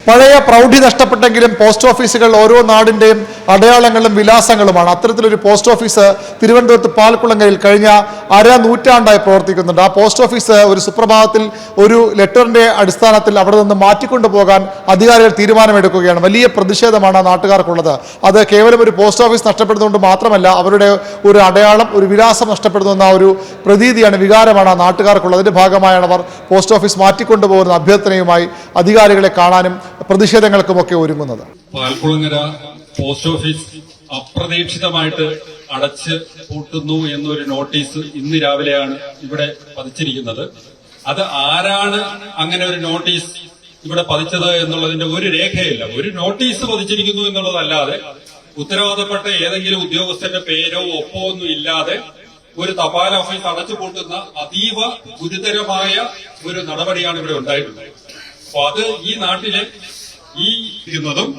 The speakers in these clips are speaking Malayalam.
പഴയ പ്രൗഢി നഷ്ടപ്പെട്ടെങ്കിലും പോസ്റ്റ് ഓഫീസുകൾ ഓരോ നാടിൻ്റെയും അടയാളങ്ങളും വിലാസങ്ങളുമാണ്. അത്തരത്തിലൊരു പോസ്റ്റ് ഓഫീസ് തിരുവനന്തപുരത്ത് പാൽക്കുളങ്ങരയിൽ കഴിഞ്ഞ നൂറ്റാണ്ടായി പ്രവർത്തിക്കുന്നുണ്ട്. ആ പോസ്റ്റ് ഓഫീസ് ഒരു സുപ്രഭാതത്തിൽ ഒരു ലെറ്ററിൻ്റെ അടിസ്ഥാനത്തിൽ അവിടെ നിന്ന് മാറ്റിക്കൊണ്ടുപോകാൻ അധികാരികൾ തീരുമാനമെടുക്കുകയാണ്. വലിയ പ്രതിഷേധമാണ് നാട്ടുകാർക്കുള്ളത്. അത് കേവലം ഒരു പോസ്റ്റ് ഓഫീസ് നഷ്ടപ്പെടുന്നതുകൊണ്ട് മാത്രമല്ല, അവരുടെ ഒരു അടയാളം, ഒരു വിലാസം നഷ്ടപ്പെടുന്ന ഒരു പ്രതീതിയാണ്, വികാരമാണ് നാട്ടുകാർക്കുള്ളത്. അതിൻ്റെ ഭാഗമായാണ് അവർ പോസ്റ്റ് ഓഫീസ് മാറ്റിക്കൊണ്ടുപോകുന്ന അഭ്യർത്ഥനയുമായി അധികാരികളെ കാണാനും പ്രതിഷേധങ്ങൾക്കുമൊക്കെ ഒരുങ്ങുന്നത്. പാൽക്കുളങ്ങര പോസ്റ്റ് ഓഫീസ് അപ്രതീക്ഷിതമായിട്ട് അടച്ച് പൂട്ടുന്നു എന്നൊരു നോട്ടീസ് ഇന്ന് രാവിലെയാണ് ഇവിടെ പതിച്ചിരിക്കുന്നത്. അത് ആരാണ് അങ്ങനെ ഒരു നോട്ടീസ് ഇവിടെ പതിച്ചത് എന്നുള്ളതിന്റെ ഒരു രേഖയില്ല. ഒരു നോട്ടീസ് പതിച്ചിരിക്കുന്നു എന്നുള്ളതല്ലാതെ ഉത്തരവാദപ്പെട്ട ഏതെങ്കിലും ഉദ്യോഗസ്ഥന്റെ പേരോ ഒപ്പോ ഒന്നും ഇല്ലാതെ ഒരു തപാൽ ഓഫീസ് അടച്ചു പൂട്ടുന്ന അതീവ ഗുരുതരമായ ഒരു നടപടിയാണ് ഇവിടെ ഉണ്ടായിട്ടുള്ളത്. അപ്പൊ അത് ഈ നാട്ടിലെ ഈ ഇരിക്കുന്നതും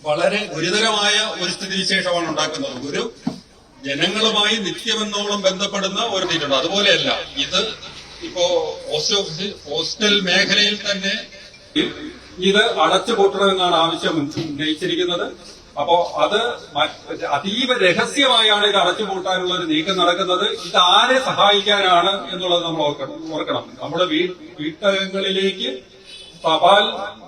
വളരെ ഗുരുതരമായ ഒരു സ്ഥിതിവിശേഷമാണ് ഉണ്ടാക്കുന്നത്. ഒരു ജനങ്ങളുമായി നിത്യമെന്നോളം ബന്ധപ്പെടുന്ന ഒരു തീരുണ്ട്. അതുപോലെയല്ല ഇത് ഇപ്പോ പോസ്റ്റൽ മേഖലയിൽ തന്നെ ഇത് അടച്ചുപൂട്ടണമെന്നാണ് ആവശ്യം ഉന്നയിച്ചിരിക്കുന്നത്. അപ്പോ അത് അതീവ രഹസ്യമായാണ് ഇത് അടച്ചുപൂട്ടാനുള്ള ഒരു നീക്കം നടക്കുന്നത്. ഇത് ആരെ സഹായിക്കാനാണ് എന്നുള്ളത് നമ്മൾ ഓർക്കണം. നമ്മുടെ വീട്ടകങ്ങളിലേക്ക് തപാൽ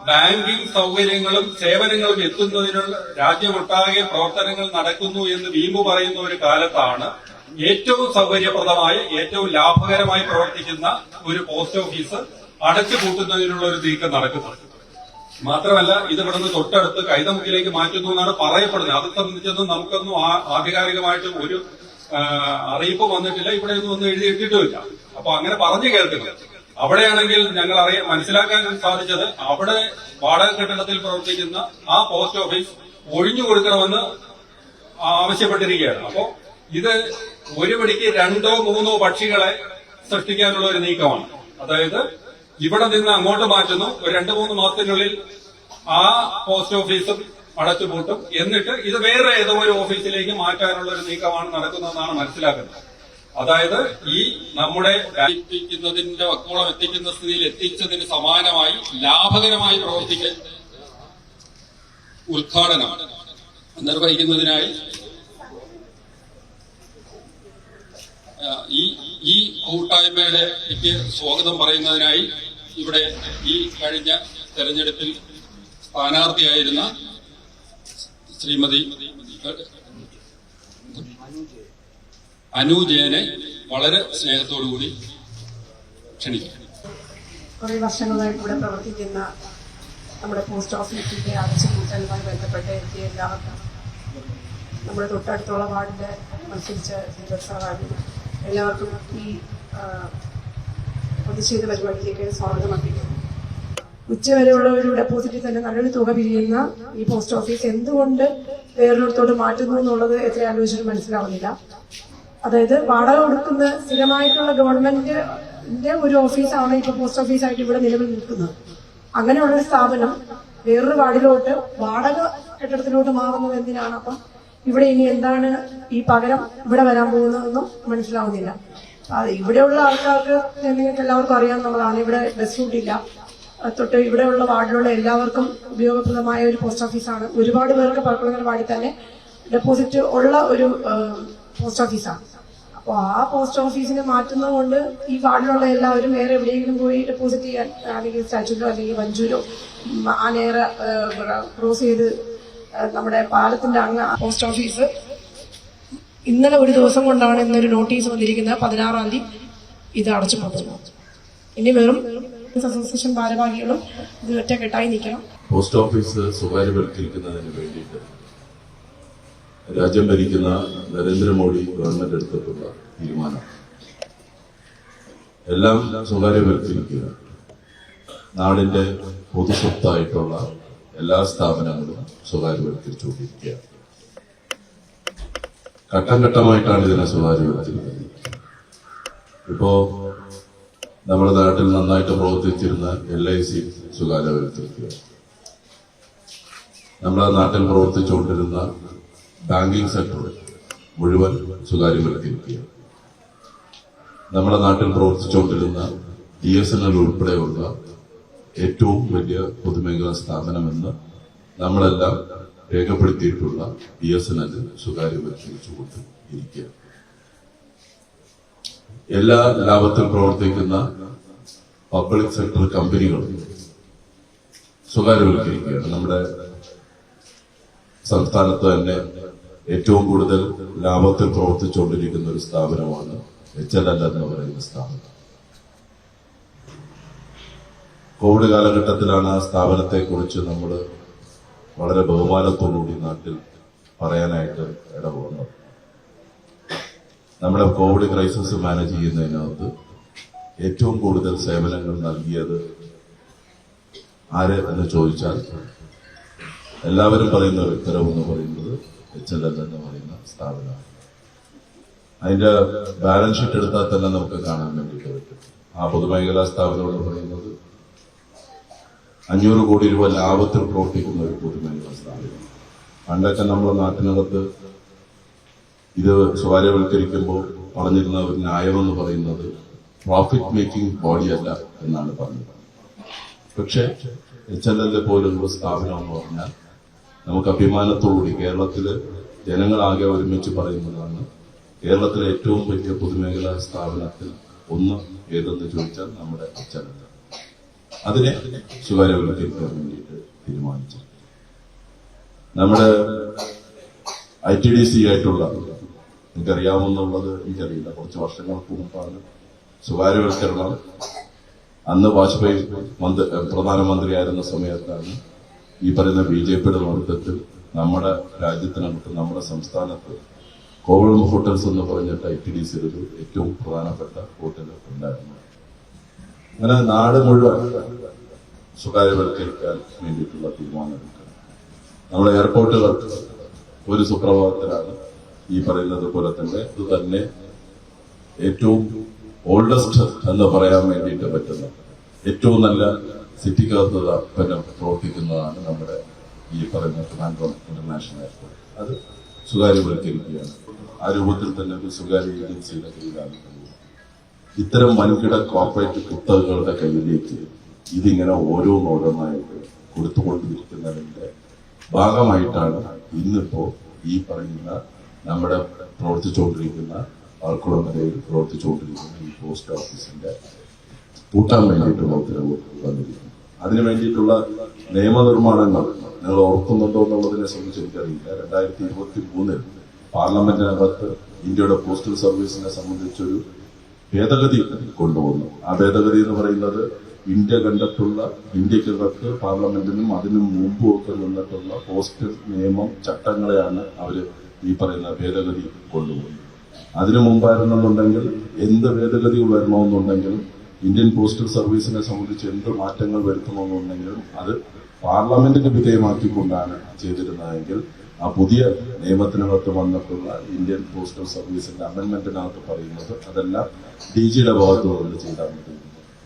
ബാങ്കിംഗ് സൗകര്യങ്ങളും സേവനങ്ങളും എത്തുന്നതിനുള്ള രാജ്യമൊട്ടാകെ പ്രവർത്തനങ്ങൾ നടക്കുന്നു എന്ന് വീമ്പ് പറയുന്ന ഒരു കാലത്താണ് ഏറ്റവും സൗകര്യപ്രദമായ, ഏറ്റവും ലാഭകരമായി പ്രവർത്തിക്കുന്ന ഒരു പോസ്റ്റ് ഓഫീസ് അടച്ചുപൂട്ടുന്നതിനുള്ള ഒരു നീക്കം നടക്കുന്നത്. മാത്രമല്ല, ഇത് ഇവിടുന്ന് തൊട്ടടുത്ത് കൈതമുക്കിലേക്ക് മാറ്റുന്നു എന്നാണ് പറയപ്പെടുന്നത്. അത് സംബന്ധിച്ചൊന്നും നമുക്കൊന്നും ആധികാരികമായിട്ട് ഒരു അറിയിപ്പ് വന്നിട്ടില്ല, ഇവിടെ ഒന്നും എഴുതിയിട്ടിട്ടുമില്ല. അപ്പൊ അങ്ങനെ പറഞ്ഞു കേൾക്കുന്നത്. അവിടെയാണെങ്കിൽ ഞങ്ങൾ മനസ്സിലാക്കാൻ സാധിച്ചത് അവിടെ വാടക കെട്ടിടത്തിൽ പ്രവർത്തിക്കുന്ന ആ പോസ്റ്റ് ഓഫീസ് ഒഴിഞ്ഞു കൊടുക്കണമെന്ന് ആവശ്യപ്പെട്ടിരിക്കുകയാണ്. അപ്പോ ഇത് ഒരു പിടിക്ക് 2-3 പക്ഷികളെ സൃഷ്ടിക്കാനുള്ള ഒരു നീക്കമാണ്. അതായത് ഇവിടെ നിന്ന് അങ്ങോട്ട് മാറ്റുന്നു, ഒരു 2-3 മാസത്തിനുള്ളിൽ ആ പോസ്റ്റ് ഓഫീസും അടച്ചുപൂട്ടും, എന്നിട്ട് ഇത് വേറെ ഏതോ ഒരു ഓഫീസിലേക്ക് മാറ്റാനുള്ള ഒരു നീക്കമാണ് നടക്കുന്നതെന്നാണ് മനസ്സിലാക്കുന്നത്. അതായത് ഈ നമ്മുടെ എത്തിക്കുന്നതിന്റെ വക്കോളം എത്തിക്കുന്ന സ്ഥിതിയിൽ എത്തിച്ചതിന് സമാനമായി ലാഭകരമായി പ്രവർത്തിക്കാൻ ഉദ്ഘാടനം നിർവഹിക്കുന്നതിനായി ഈ കൂട്ടായ്മയിലേക്ക് സ്വാഗതം പറയുന്നതിനായി ഇവിടെ ഈ കഴിഞ്ഞ തെരഞ്ഞെടുപ്പിൽ സ്ഥാനാർത്ഥിയായിരുന്ന ശ്രീമതി അനു ജയനെ വളരെ സ്നേഹത്തോടുകൂടി ക്ഷണിക്കും. കുറെ വർഷങ്ങളായിട്ട് ഇവിടെ പ്രവർത്തിക്കുന്ന നമ്മുടെ പോസ്റ്റ് ഓഫീസിന്റെ അടച്ചുപൂട്ടലുമായി ബന്ധപ്പെട്ട് എത്തിയ എല്ലാവർക്കും, നമ്മുടെ തൊട്ടടുത്തുള്ള വാർഡിന്റെ മത്സരിച്ച സാറാണ് എല്ലാവർക്കും ഈ പ്രതിഷേധ പരിപാടിയിലേക്ക് സ്വാഗതം അർപ്പിക്കുന്നു. ഉച്ചവരെയുള്ള ഒരു ഡെപ്പോസിറ്റിൽ തന്നെ നല്ലൊരു തുക പിരിയുന്ന ഈ പോസ്റ്റ് ഓഫീസ് എന്തുകൊണ്ട് വേറൊരിടത്തോട്ട് മാറ്റുന്നു എന്നുള്ളത് എത്ര ആലോചിച്ചിട്ട് മനസ്സിലാവുന്നില്ല. അതായത് വാടക കൊടുക്കുന്ന സ്ഥിരമായിട്ടുള്ള ഗവൺമെന്റിന്റെ ഒരു ഓഫീസാണ് ഇപ്പൊ പോസ്റ്റ് ഓഫീസായിട്ട് ഇവിടെ നിലവിൽ നിൽക്കുന്നത്. അങ്ങനെയുള്ളൊരു സ്ഥാപനം വേറൊരു വാർഡിലോട്ട് വാടക കെട്ടിടത്തിലോട്ട് മാറുന്നത് എന്തിനാണ്? അപ്പം ഇവിടെ ഇനി എന്താണ് ഈ പകരം ഇവിടെ വരാൻ പോകുന്നതെന്നും മനസ്സിലാവുന്നില്ല. ഇവിടെയുള്ള ആൾക്കാർക്ക് നിങ്ങൾക്ക് എല്ലാവർക്കും അറിയാവുന്നതാണ്, ഇവിടെ ബസ് റൂട്ടില്ല. തൊട്ട് ഇവിടെയുള്ള വാർഡിലുള്ള എല്ലാവർക്കും ഉപയോഗപ്രദമായ ഒരു പോസ്റ്റ് ഓഫീസാണ്. ഒരുപാട് പേർക്ക് പാൽക്കുളങ്ങര വാർഡിൽ തന്നെ ഡെപ്പോസിറ്റ് ഉള്ള ഒരു പോസ്റ്റ് ഓഫീസാണ്. അപ്പോൾ ആ പോസ്റ്റ് ഓഫീസിനെ മാറ്റുന്നത് കൊണ്ട് ഈ വാർഡിലുള്ള എല്ലാവരും വേറെ എവിടെയെങ്കിലും പോയി ഡെപ്പോസിറ്റ് ചെയ്യാൻ, അല്ലെങ്കിൽ സ്റ്റാച്യൂലോ അല്ലെങ്കിൽ വഞ്ചൂരോ ആ നേരെ ക്രോസ് ചെയ്ത് നമ്മുടെ പാലത്തിന്റെ അങ്ങ് പോസ്റ്റ് ഓഫീസ് ഇന്നലെ ഒരു ദിവസം കൊണ്ടാണ് ഇന്നൊരു നോട്ടീസ് വന്നിരിക്കുന്നത്. 16-ാം തീയതി ഇത് അടച്ചു പോകുന്നു. ഇനി വെറും അസോസിയേഷൻ ഭാരവാഹികളും ഇത് ഒറ്റക്കെട്ടായി നിൽക്കണം. പോസ്റ്റ് ഓഫീസ് സ്വകാര്യവൽക്കരിക്കുന്നതിന് വേണ്ടിയിട്ട് രാജ്യം ഭരിക്കുന്ന നരേന്ദ്രമോദി ഗവൺമെന്റ് എടുത്തിട്ടുള്ള തീരുമാനം എല്ലാം സ്വകാര്യവൽക്കരിക്കുക, നാടിന്റെ പൊതുസ്വത്തായിട്ടുള്ള എല്ലാ സ്ഥാപനങ്ങളും സ്വകാര്യവൽക്കരിച്ചുകൊണ്ടിരിക്കുകയാണ്. ഘട്ടം ഘട്ടമായിട്ടാണ് ഇതിനെ സ്വകാര്യവൽക്കരിക്കുന്നത്. ഇപ്പോ നമ്മുടെ നാട്ടിൽ നന്നായിട്ട് പ്രവർത്തിച്ചിരുന്ന LIC സ്വകാര്യവൽക്കരിക്കുക, നമ്മുടെ നാട്ടിൽ പ്രവർത്തിച്ചുകൊണ്ടിരുന്ന ബാങ്കിംഗ് സെക്ടർ മുഴുവൻ സ്വകാര്യവൽക്കരിക്കുക, നമ്മുടെ നാട്ടിൽ പ്രവർത്തിച്ചുകൊണ്ടിരുന്ന BSNL ഉൾപ്പെടെയുള്ള ഏറ്റവും വലിയ പൊതുമേഖലാ സ്ഥാപനമെന്ന് നമ്മളെല്ലാം രേഖപ്പെടുത്തിയിട്ടുള്ള BSNL സ്വകാര്യവൽക്കരിച്ചുകൊണ്ട് ഇരിക്കുക. എല്ലാ ലാഭത്തിൽ പ്രവർത്തിക്കുന്ന പബ്ലിക് സെക്ടർ കമ്പനികളും സ്വകാര്യവൽക്കരിക്കുകയാണ്. നമ്മുടെ സംസ്ഥാനത്ത് തന്നെ ഏറ്റവും കൂടുതൽ ലാഭത്തിൽ പ്രവർത്തിച്ചുകൊണ്ടിരിക്കുന്ന ഒരു സ്ഥാപനമാണ് HLL എന്ന് പറയുന്ന സ്ഥാപനം. കോവിഡ് കാലഘട്ടത്തിലാണ് ആ സ്ഥാപനത്തെ കുറിച്ച് നമ്മൾ വളരെ ബഹുമാനത്തോടുകൂടി നാട്ടിൽ പറയാനായിട്ട് ഇടപെടുന്നത്. നമ്മുടെ കോവിഡ് ക്രൈസിസ് മാനേജ് ചെയ്യുന്നതിനകത്ത് ഏറ്റവും കൂടുതൽ സേവനങ്ങൾ നൽകിയത് ആര് എന്ന് ചോദിച്ചാൽ എല്ലാവരും പറയുന്ന ഒരു ഉത്തരവ് എന്ന് പറയുന്നത് HLL എന്ന് പറയുന്ന സ്ഥാപനമാണ്. അതിന്റെ ബാലൻസ് ഷീറ്റ് എടുത്താൽ തന്നെ നമുക്ക് കാണാൻ വേണ്ടിയിട്ട് പറ്റും. ആ പൊതുമേഖലാ സ്ഥാപനം എന്ന് പറയുന്നത് 500 കോടി രൂപ ലാഭത്തിൽ പ്രവർത്തിക്കുന്ന ഒരു പൊതുമേഖലാ സ്ഥാപനം. പണ്ടൊക്കെ നമ്മുടെ നാട്ടിനകത്ത് ഇത് സ്വകാര്യവൽക്കരിക്കുമ്പോൾ പറഞ്ഞിരുന്ന ഒരു ന്യായമെന്ന് പറയുന്നത് പ്രോഫിറ്റ് മേക്കിംഗ് ബോഡിയല്ല എന്നാണ് പറഞ്ഞത്. പക്ഷെ HLL പോലുള്ള സ്ഥാപനം എന്ന് പറഞ്ഞാൽ നമുക്ക് അഭിമാനത്തോടുകൂടി കേരളത്തില് ജനങ്ങളാകെ ഒരുമിച്ച് പറയുന്നതാണ് കേരളത്തിലെ ഏറ്റവും വലിയ പൊതുമേഖലാ സ്ഥാപനത്തിൽ ഒന്ന് ഏതെന്ന് ചോദിച്ചാൽ നമ്മുടെ HLL. അതിനെ സ്വകാര്യവൽക്കരിക്കാൻ വേണ്ടിയിട്ട് തീരുമാനിച്ചു. നമ്മുടെ ITDC ആയിട്ടുള്ള എനിക്കറിയാമെന്നുള്ളത് എനിക്കറിയില്ല, കുറച്ച് വർഷങ്ങൾക്ക് മുമ്പാണ് സ്വകാര്യവൽക്കരണം. അന്ന് വാജ്പേയി പ്രധാനമന്ത്രിയായിരുന്ന സമയത്താണ് ഈ പറയുന്ന BJPയുടെ നേതൃത്വത്തിൽ നമ്മുടെ രാജ്യത്തിനകത്ത് നമ്മുടെ സംസ്ഥാനത്ത് കോവളം ഹോട്ടൽസ് എന്ന് പറഞ്ഞിട്ട് ITDCയിൽ ഒരു ഏറ്റവും പ്രധാനപ്പെട്ട ഹോട്ടൽ ഉണ്ടായിരുന്നു. അങ്ങനെ നാട് മുഴുവൻ സ്വകാര്യവൽക്കരിക്കാൻ വേണ്ടിയിട്ടുള്ള തീരുമാനമെടുക്കണം. നമ്മുടെ എയർപോർട്ടുകൾ ഒരു സുപ്രഭാതത്തിലാണ് ഈ പറയുന്നത് പോലെ തന്നെ ഇത് തന്നെ ഏറ്റവും ഓൾഡസ്റ്റ് എന്ന് പറയാൻ വേണ്ടിയിട്ട് പറ്റുന്ന ഏറ്റവും നല്ല സിറ്റിക്കകത്ത് പിന്നെ പ്രവർത്തിക്കുന്നതാണ് നമ്മുടെ ഈ പറയുന്ന ട്രിവാൻഡ്രം ഇന്റർനാഷണൽ എയർപോർട്ട്. അത് സ്വകാര്യവൽക്കരിക്കുകയാണ്. ആ രൂപത്തിൽ തന്നെ ഒരു സ്വകാര്യ ഏജൻസിയുടെ കീഴിലാണ്. ഇത്തരം വൻകിട കോർപ്പറേറ്റ് കുത്തകകളുടെ കയ്യിലേക്ക് ഇതിങ്ങനെ ഓരോന്നോരോന്നായിട്ട് കൊടുത്തുകൊണ്ടിരിക്കുന്നതിന്റെ ഭാഗമായിട്ടാണ് ഇന്നിപ്പോ ഈ പറയുന്ന നമ്മുടെ പ്രവർത്തിച്ചുകൊണ്ടിരിക്കുന്ന ആൾക്കുളങ്ങരയിൽ പ്രവർത്തിച്ചുകൊണ്ടിരിക്കുന്ന ഈ പോസ്റ്റ് ഓഫീസിന്റെ പൂട്ടാൻ വേണ്ടിയിട്ടുള്ള ഉത്തരവ് വന്നിരിക്കുന്നു. അതിനു വേണ്ടിയിട്ടുള്ള നിയമനിർമ്മാണങ്ങൾ നിങ്ങൾ ഓർക്കുന്നുണ്ടോ എന്നുള്ളതിനെ സംബന്ധിച്ച് എനിക്കറിയില്ല. 2023 പാർലമെന്റിനകത്ത് ഇന്ത്യയുടെ പോസ്റ്റൽ സർവീസിനെ സംബന്ധിച്ചൊരു ഭേദഗതി കൊണ്ടുവന്നു. ആ ഭേദഗതി എന്ന് പറയുന്നത് ഇന്ത്യ കണ്ടിട്ടുള്ള ഇന്ത്യക്കകത്ത് പാർലമെന്റിനും അതിനു മുമ്പും ഒക്കെ നിന്നിട്ടുള്ള പോസ്റ്റൽ നിയമം ചട്ടങ്ങളെയാണ് അവര് ഈ പറയുന്ന ഭേദഗതി കൊണ്ടുപോകുന്നത്. അതിനു മുമ്പായിരുന്നെന്നുണ്ടെങ്കിൽ എന്ത് ഭേദഗതികൾ വരണമെന്നുണ്ടെങ്കിലും ഇന്ത്യൻ പോസ്റ്റൽ സർവീസിനെ സംബന്ധിച്ച് എന്ത് മാറ്റങ്ങൾ വരുത്തണമെന്നുണ്ടെങ്കിലും അത് പാർലമെന്റിന് വിധേയമാക്കിക്കൊണ്ടാണ് ചെയ്തിരുന്നതെങ്കിൽ ആ പുതിയ നിയമത്തിനകത്ത് വന്നിട്ടുള്ള ഇന്ത്യൻ പോസ്റ്റൽ സർവീസിന്റെ അമെന്റ്മെന്റിനകത്ത് പറയുന്നത് അതെല്ലാം DGയുടെ ഭാഗത്തുകൊണ്ട് ചെയ്താൽ മതി,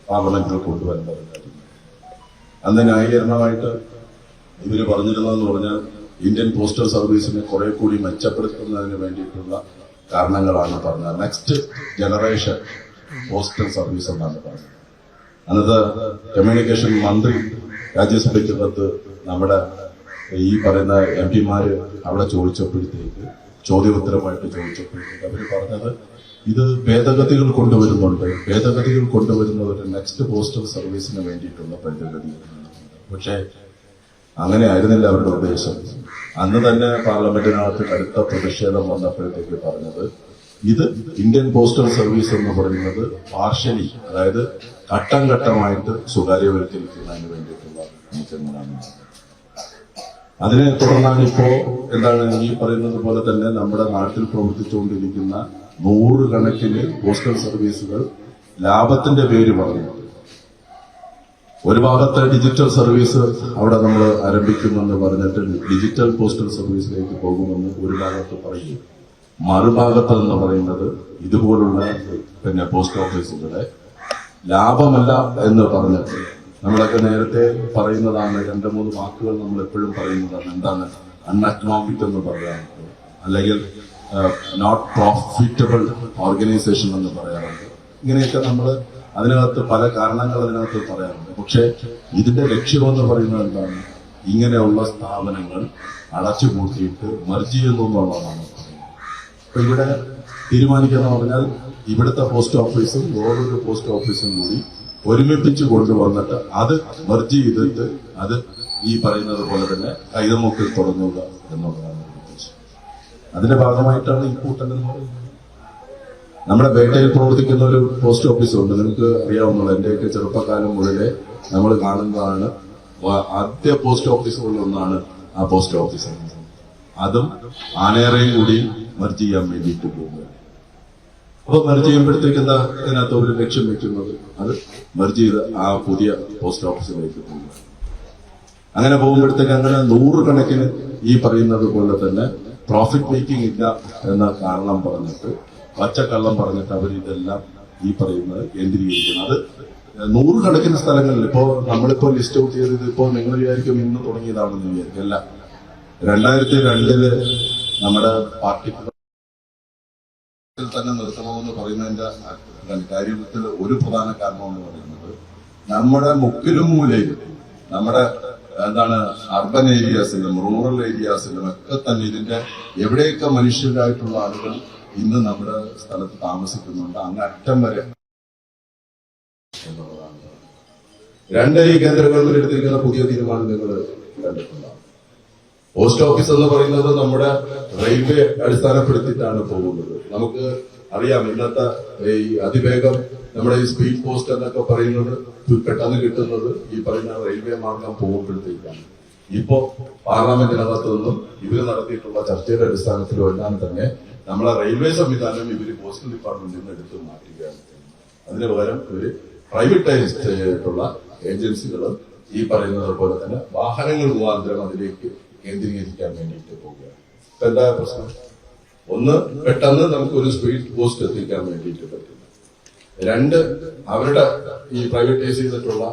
പാർലമെന്റിൽ കൊണ്ടുവരേണ്ടത് കാര്യം. അന്ന് ന്യായീകരണമായിട്ട് ഇവര് പറഞ്ഞിരുന്നതെന്ന് പറഞ്ഞാൽ ഇന്ത്യൻ പോസ്റ്റൽ സർവീസിനെ കുറെ കൂടി മെച്ചപ്പെടുത്തുന്നതിന് വേണ്ടിയിട്ടുള്ള കാരണങ്ങളാണ് പറഞ്ഞത്. നെക്സ്റ്റ് ജനറേഷൻ പോസ്റ്റൽ സർവീസ് എന്നാണ് പറഞ്ഞത്. അന്നത്തെ കമ്മ്യൂണിക്കേഷൻ മന്ത്രി രാജ്യസഭയ്ക്കകത്ത് നമ്മുടെ ഈ പറയുന്ന MP-മാര് അവിടെ ചോദിച്ചപ്പോഴത്തേക്ക് ചോദ്യോത്തരമായിട്ട് ചോദിച്ചപ്പോഴത്തേക്ക് അവര് പറഞ്ഞത് ഇത് ഭേദഗതികൾ കൊണ്ടുവരുന്നുണ്ട്, ഭേദഗതികൾ കൊണ്ടുവരുന്നത് ഒരു നെക്സ്റ്റ് പോസ്റ്റൽ സർവീസിന് വേണ്ടിയിട്ടുള്ള ഭേദഗതി. പക്ഷെ അങ്ങനെ ആയിരുന്നില്ല അവരുടെ ഉദ്ദേശം. അന്ന് തന്നെ പാർലമെന്റിനകത്ത് കടുത്ത പ്രതിഷേധം വന്നപ്പോഴത്തേക്ക് പറഞ്ഞത് ഇത് ഇന്ത്യൻ പോസ്റ്റൽ സർവീസ് എന്ന് പറയുന്നത് പാർഷ്യലി, അതായത് ഘട്ടം ഘട്ടമായിട്ട് സ്വകാര്യവൽക്കരിക്കുന്നതിന് വേണ്ടിയിട്ടുള്ള നീക്കങ്ങളാണ്. അതിനെ തുടർന്നാണ് ഇപ്പോ എന്താണ് ഈ പറയുന്നത് പോലെ തന്നെ നമ്മുടെ നാട്ടിൽ പ്രവർത്തിച്ചുകൊണ്ടിരിക്കുന്ന 100 കണക്കിന് പോസ്റ്റൽ സർവീസുകൾ ലാഭത്തിന്റെ പേര് പറഞ്ഞു. ഒരു ഭാഗത്ത് ഡിജിറ്റൽ സർവീസ് അവിടെ നമ്മൾ ആരംഭിക്കുമെന്ന് പറഞ്ഞിട്ട് ഡിജിറ്റൽ പോസ്റ്റൽ സർവീസിലേക്ക് പോകുമെന്ന് ഒരു ഭാഗത്ത് പറയും. മറുഭാഗത്ത് എന്ന് പറയുന്നത് ഇതുപോലുള്ള പിന്നെ പോസ്റ്റ് ഓഫീസുകളെ ലാഭമല്ല എന്ന് പറഞ്ഞിട്ട് നമ്മളൊക്കെ നേരത്തെ പറയുന്നതാണ് 2-3 വാക്കുകൾ നമ്മൾ എപ്പോഴും പറയുന്നതാണ്. എന്താണ് അൺഎക്കണോമിക് എന്ന് പറയാറുണ്ട്, അല്ലെങ്കിൽ നോട്ട് പ്രോഫിറ്റബിൾ ഓർഗനൈസേഷൻ എന്ന് പറയാറുണ്ട്. ഇങ്ങനെയൊക്കെ നമ്മൾ അതിനകത്ത് പല കാരണങ്ങൾ അതിനകത്ത് പറയാറുണ്ട്. പക്ഷെ ഇതിന്റെ ലക്ഷ്യമെന്ന് പറയുന്നത് എന്താണ്? ഇങ്ങനെയുള്ള സ്ഥാപനങ്ങൾ അടച്ചുപൂട്ടിയിട്ട് മർജ് ചെയ്യുന്നു എന്നുള്ളതാണ് പറയുന്നത്. അപ്പൊ ഇവിടെ തീരുമാനിക്കുന്ന പറഞ്ഞാൽ ഇവിടുത്തെ പോസ്റ്റ് ഓഫീസും വേറൊരു പോസ്റ്റ് ഓഫീസും കൂടി ഒരുമിപ്പിച്ച് കൊണ്ടുവന്നിട്ട് അത് മർജ് ചെയ്തിട്ട് അത് ഈ പറയുന്നത് പോലെ തന്നെ കൈതമുക്കിൽ തുടങ്ങുക എന്നുള്ളതാണ് ഉദ്ദേശം. അതിന്റെ ഭാഗമായിട്ടാണ് ഈ കൂട്ടം എന്ന് പറയുന്നത്. നമ്മുടെ പേട്ടയിൽ പ്രവർത്തിക്കുന്ന ഒരു പോസ്റ്റ് ഓഫീസ് ഉണ്ട്, നിങ്ങൾക്ക് അറിയാവുന്നത്. എന്റെയൊക്കെ ചെറുപ്പക്കാലം മുതലേ നമ്മൾ കാണുന്നതാണ്. ആദ്യ പോസ്റ്റ് ഓഫീസുകളിലൊന്നാണ് ആ പോസ്റ്റ് ഓഫീസ്. അതും ആനേറയും കൂടി മർജ് ചെയ്യാൻ വേണ്ടിയിട്ട് പോകുന്നത്. അപ്പൊ മർജ് ചെയ്യുമ്പോഴത്തേക്ക് എന്താ ഇതിനകത്ത് ഒരു ലക്ഷ്യം വെക്കുന്നത്? അത് മർജ് ചെയ്ത് ആ പുതിയ പോസ്റ്റ് ഓഫീസിലേക്ക് പോകുന്നത്. അങ്ങനെ പോകുമ്പോഴത്തേക്ക് അങ്ങനെ 100 കണക്കിന് ഈ പറയുന്നത് പോലെ തന്നെ പ്രോഫിറ്റ് മേക്കിംഗ് ഇല്ല എന്ന കാരണം പറഞ്ഞിട്ട്, പച്ചക്കള്ളം പറഞ്ഞിട്ട് അവർ ഇതെല്ലാം ഈ പറയുന്നത് കേന്ദ്രീകരിക്കുന്നത്. അത് 100 കണക്കിന് സ്ഥലങ്ങളിൽ ഇപ്പോ നമ്മളിപ്പോ ലിസ്റ്റ് ഔട്ട് ചെയ്തത് ഇപ്പോ നിങ്ങൾ വിചാരിക്കും ഇന്ന് തുടങ്ങിയതാണെന്ന് വിചാരിക്കും. അല്ല, 2002 നമ്മുടെ പാർട്ടി തന്നെ നിർത്തണമെന്ന് പറയുന്നതിന്റെ കാര്യത്തിൽ ഒരു പ്രധാന കാരണം എന്ന് പറയുന്നത്, നമ്മുടെ മുക്കിലും മൂലയിലും നമ്മുടെ അർബൻ ഏരിയാസിലും റൂറൽ ഏരിയാസിലും ഒക്കെ തന്നെ ഇതിന്റെ എവിടെയൊക്കെ മനുഷ്യരായിട്ടുള്ള ആളുകൾ ഇന്ന് നമ്മുടെ സ്ഥലത്ത് താമസിക്കുന്നുണ്ട്, അങ്ങ് അറ്റം വരെ എന്നുള്ളതാണ്. ഈ കേന്ദ്ര ഗവൺമെന്റ് എടുത്തിരിക്കുന്ന പുതിയ തീരുമാനം നിങ്ങൾ കണ്ടിട്ടുണ്ടാവും. പോസ്റ്റ് ഓഫീസ് എന്ന് പറയുന്നത് നമ്മുടെ റെയിൽവേ അടിസ്ഥാനപ്പെടുത്തിയിട്ടാണ് പോകുന്നത്. നമുക്ക് അറിയാം, ഇന്നത്തെ ഈ അതിവേഗം നമ്മുടെ ഈ സ്പീഡ് പോസ്റ്റ് എന്നൊക്കെ പറയുന്നത് പെട്ടെന്ന് കിട്ടുന്നത് ഈ പറയുന്ന റെയിൽവേ മാർഗം പോകുമ്പോഴത്തേക്കാണ്. ഇപ്പോ പാർലമെന്റിനകത്തു നിന്നും ഇവര് നടത്തിയിട്ടുള്ള ചർച്ചയുടെ അടിസ്ഥാനത്തിലും എല്ലാം തന്നെ നമ്മളെ റെയിൽവേ സംവിധാനം ഇവര് പോസ്റ്റൽ ഡിപ്പാർട്ട്മെന്റിൽ നിന്ന് എടുത്തു മാറ്റുകയാണ്. അതിന് പകരം ഇവര് പ്രൈവറ്റൈസ് ചെയ്തിട്ടുള്ള ഏജൻസികളും ഈ പറയുന്നത് പോലെ തന്നെ വാഹനങ്ങൾ മുഖാന്തരം അതിലേക്ക് കേന്ദ്രീകരിക്കാൻ വേണ്ടിയിട്ട് പോവുകയാണ്. ഇപ്പൊ എന്താ പ്രശ്നം? ഒന്ന്, പെട്ടെന്ന് നമുക്കൊരു സ്പീഡ് പോസ്റ്റ് എത്തിക്കാൻ വേണ്ടിയിട്ട് പറ്റും. 2, അവരുടെ ഈ പ്രൈവറ്റൈസ് ചെയ്തിട്ടുള്ള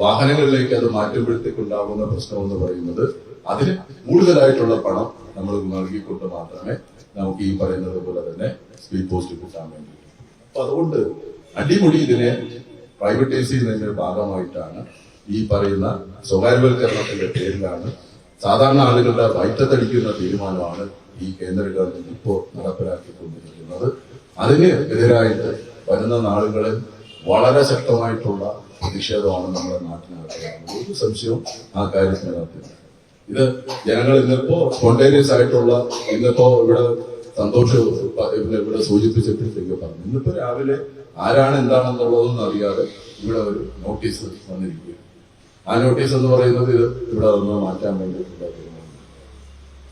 വാഹനങ്ങളിലേക്ക് അത് മാറ്റുമ്പോഴത്തേക്കുണ്ടാകുന്ന പ്രശ്നം എന്ന് പറയുന്നത്, അതിന് കൂടുതലായിട്ടുള്ള പണം നമ്മൾ നൽകിക്കൊണ്ട് മാത്രമേ നമുക്ക് ഈ പറയുന്നത് പോലെ തന്നെ സ്പീഡ് പോസ്റ്റ് കിട്ടാൻ വേണ്ടിയിട്ട്. അപ്പൊ അതുകൊണ്ട് അടിമുടി ഇതിനെ പ്രൈവറ്റൈസ് ചെയ്യുന്നതിന്റെ ഭാഗമായിട്ടാണ് ഈ പറയുന്ന സ്വകാര്യവൽക്കരണത്തിന്റെ പേരിലാണ് സാധാരണ ആളുകളുടെ വയറ്റത്തടിക്കുന്ന തീരുമാനമാണ് ഈ കേന്ദ്ര ഗവൺമെന്റ് ഇപ്പോൾ നടപ്പിലാക്കിക്കൊണ്ടിരിക്കുന്നത്. അതിന് എതിരായിട്ട് വരുന്ന നാളുകളിൽ വളരെ ശക്തമായിട്ടുള്ള പ്രതിഷേധമാണ് നമ്മുടെ നാട്ടിനകത്ത്. ഒരു സംശയവും ആ കാര്യത്തിനകത്ത്. ഇത് ജനങ്ങൾ ഇന്നിപ്പോ സ്പോണ്ടേനിയസ് ആയിട്ടുള്ള, ഇന്നിപ്പോ ഇവിടെ സന്തോഷം ഇവിടെ സൂചിപ്പിച്ചപ്പോഴത്തേക്ക് പറഞ്ഞു, ഇന്നിപ്പോ രാവിലെ ആരാണ് എന്താണെന്നുള്ളതൊന്നും അറിയാതെ ഇവിടെ ഒരു നോട്ടീസ് വന്നിരിക്കുക. ആ നോട്ടീസ് എന്ന് പറയുന്നത് ഇത് ഇവിടെ നിന്ന് മാറ്റാൻ വേണ്ടിയിട്ടുള്ള തീരുമാനം.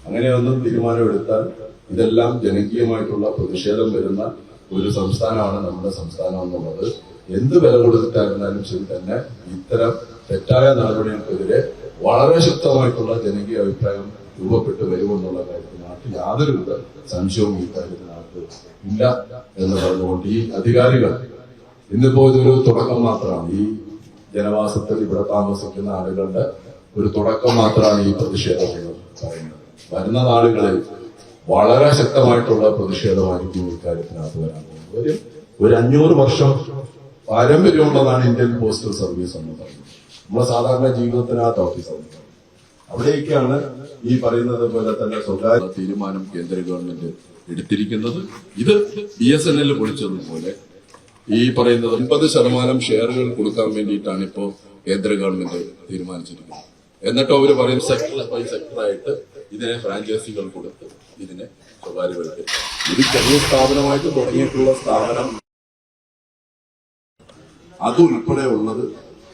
അങ്ങനെയൊന്നും തീരുമാനമെടുത്താൽ ഇതെല്ലാം ജനകീയമായിട്ടുള്ള പ്രതിഷേധം വരുന്ന ഒരു സംസ്ഥാനമാണ് നമ്മുടെ സംസ്ഥാനം എന്നുള്ളത്. എന്ത് വില കൊടുത്തിട്ടായിരുന്നാലും ശരി തന്നെ ഇത്തരം തെറ്റായ നടപടികൾക്കെതിരെ വളരെ ശക്തമായിട്ടുള്ള ജനകീയ അഭിപ്രായം രൂപപ്പെട്ടു വരുമെന്നുള്ള കാര്യത്തിനകത്ത് യാതൊരുവിധ സംശയവും ഈ കാര്യത്തിനകത്ത് ഇല്ല എന്ന് പറഞ്ഞുകൊണ്ട് ഈ അധികാരികൾ ഇന്നിപ്പോ ഇതൊരു തുടക്കം മാത്രമാണ്. ഈ ജനവാസത്തിൽ ഇവിടെ താമസിക്കുന്ന ആളുകളുടെ ഒരു തുടക്കം മാത്രമാണ് ഈ പ്രതിഷേധം എന്ന് പറയുന്നത്. വരുന്ന നാളുകളിൽ വളരെ ശക്തമായിട്ടുള്ള പ്രതിഷേധമായിരിക്കും ഇക്കാര്യത്തിനകത്ത് വരാൻ പോകുന്നത്. ഒരു 500 വർഷം പാരമ്പര്യമുള്ളതാണ് ഇന്ത്യൻ പോസ്റ്റൽ സർവീസ് എന്ന് പറയുന്നത്. നമ്മുടെ സാധാരണ ജീവിതത്തിനകത്ത് ഓഫീസ് എന്ന് പറയുന്നത്. അവിടേക്കാണ് ഈ പറയുന്നത് പോലെ തന്നെ സ്വകാര്യ തീരുമാനം കേന്ദ്ര ഗവൺമെന്റ് എടുത്തിരിക്കുന്നത്. ഇത് BSNL പൊളിച്ചതുപോലെ ഈ പറയുന്നത് 50% ഷെയറുകൾ കൊടുക്കാൻ വേണ്ടിയിട്ടാണ് ഇപ്പോ കേന്ദ്ര ഗവൺമെന്റ് തീരുമാനിച്ചിരിക്കുന്നത്. എന്നിട്ട് അവർ പറയും സെക്ടർ ബൈ സെക്ടറായിട്ട് ഇതിനെ ഫ്രാഞ്ചൈസികൾ കൊടുത്ത് ഇതിനെ സ്വകാര്യവൽക്കരിക്കും. ഇത് ചെറിയ സ്ഥാപനമായിട്ട് തുടങ്ങിയിട്ടുള്ള സ്ഥാപനം അതുൾപ്പെടെ ഉള്ളത്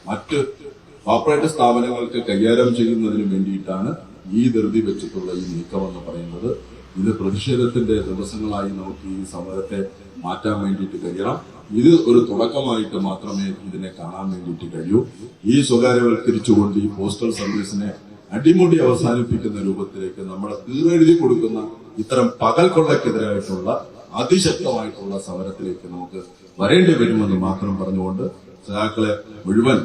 മറ്റ് കോർപ്പറേറ്റ് സ്ഥാപനങ്ങൾക്ക് കൈകാര്യം ചെയ്യുന്നതിന് വേണ്ടിയിട്ടാണ് ഈ ധൃതി വെച്ചിട്ടുള്ള ഈ നീക്കമെന്ന് പറയുന്നത്. ഇത് പ്രതിഷേധത്തിന്റെ ദിവസങ്ങളായി നമുക്ക് ഈ സമരത്തെ മാറ്റാൻ വേണ്ടിയിട്ട് കഴിയണം. ഇത് ഒരു തുടക്കമായിട്ട് മാത്രമേ ഇതിനെ കാണാൻ വേണ്ടിയിട്ട് കഴിയൂ. ഈ സ്വകാര്യവൽക്കരിച്ചുകൊണ്ട് ഈ പോസ്റ്റൽ സർവീസിനെ അടിമുടി അവസാനിപ്പിക്കുന്ന രൂപത്തിലേക്ക് നമ്മളെ തീരെഴുതി കൊടുക്കുന്ന ഇത്തരം പകൽ കൊള്ളക്കെതിരായിട്ടുള്ള അതിശക്തമായിട്ടുള്ള സമരത്തിലേക്ക് നമുക്ക് വരേണ്ടി വരുമെന്ന് മാത്രം പറഞ്ഞുകൊണ്ട് സഖാക്കളെ മുഴുവൻ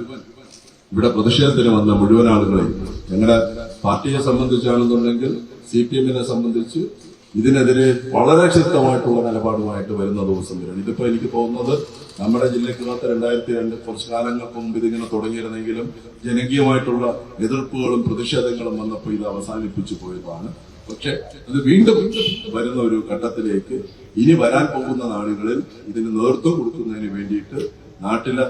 ഇവിടെ പ്രതിഷേധത്തിന് വന്ന മുഴുവൻ ആളുകളെയും, ഞങ്ങളുടെ പാർട്ടിയെ സംബന്ധിച്ചാണെന്നുണ്ടെങ്കിൽ CPM സംബന്ധിച്ച് ഇതിനെതിരെ വളരെ ശക്തമായിട്ടുള്ള നിലപാടുമായിട്ട് വരുന്ന ദിവസം വരും. ഇതിപ്പോ എനിക്ക് തോന്നുന്നത് നമ്മുടെ ജില്ലക്കകത്ത് 2002 കുറച്ചു കാലങ്ങൾക്ക് മുമ്പ് ഇതിങ്ങനെ തുടങ്ങിയിരുന്നെങ്കിലും ജനകീയമായിട്ടുള്ള എതിർപ്പുകളും പ്രതിഷേധങ്ങളും വന്നപ്പോൾ ഇത് അവസാനിപ്പിച്ചു പോയതാണ്. പക്ഷെ അത് വീണ്ടും വരുന്ന ഒരു ഘട്ടത്തിലേക്ക് ഇനി വരാൻ പോകുന്ന നാളുകളിൽ ഇതിന് നേതൃത്വം കൊടുക്കുന്നതിന് വേണ്ടിയിട്ട് നാട്ടിലെ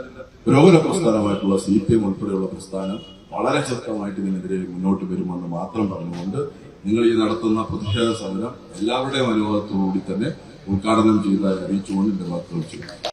പുരോഗമന പ്രസ്ഥാനമായിട്ടുള്ള CPM ഉൾപ്പെടെയുള്ള പ്രസ്ഥാനം വളരെ ശക്തമായിട്ട് ഇതിനെതിരെ മുന്നോട്ട് വരുമെന്ന് മാത്രം പറഞ്ഞുകൊണ്ട് നിങ്ങൾ ഈ നടത്തുന്ന പ്രതിഷേധ സമരം എല്ലാവരുടെയും അനുഭവത്തോടുകൂടി തന്നെ ഉദ്ഘാടനം ചെയ്തതായി അറിയിച്ചുകൊണ്ട് എന്റെ വാക്കുകൾ ചെയ്യും.